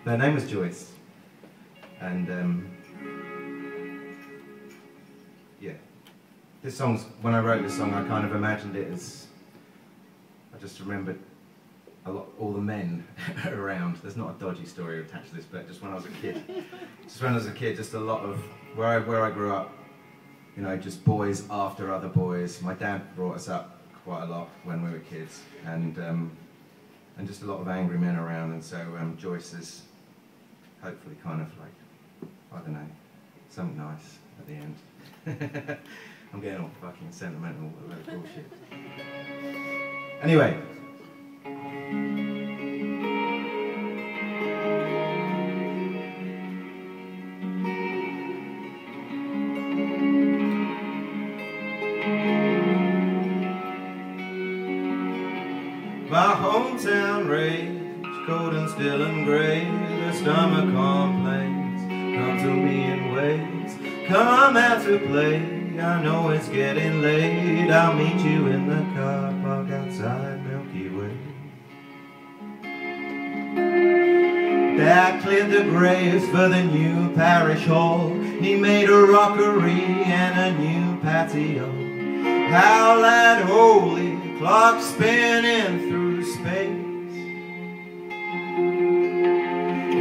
Her name was Joyce, and yeah, this song's, when I wrote this song, I kind of imagined it as, I just remembered all the men around. There's not a dodgy story attached to this, but just when I was a kid, just a lot of, where I grew up, you know, just boys after other boys. My dad brought us up quite a lot when we were kids, and just a lot of angry men around, and so Joyce is hopefully kind of like, I don't know, something nice at the end. I'm getting all fucking sentimental with a load of bullshit. Anyway. My hometown rage, cold and still and grey. The stomach complains, come to me in waves. Come out to play, I know it's getting late. I'll meet you in the car park outside Milky Way. Dad cleared the graves for the new parish hall. He made a rockery and a new patio. How that holy clock spinning through space.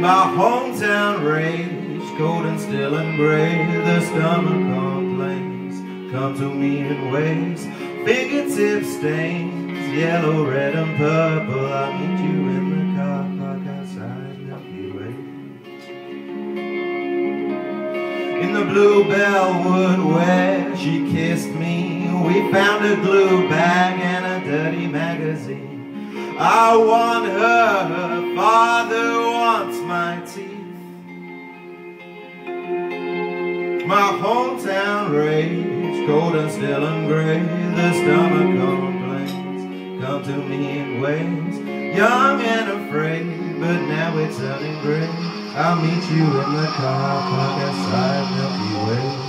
My hometown rage, cold and still and grey. The stomach complains, come to me in waves. Fingertip stains, yellow, red and purple. I'll meet you in the car park outside Milky Way. In the bluebell wood where she kissed me, we found a glue bag and a dirty magazine. I want her father wants my teeth. My hometown rage, cold and still and grey. The stomach complains, come to me in waves. Young and afraid, but now it's turning grey. I'll meet you in the car park outside Milky Way.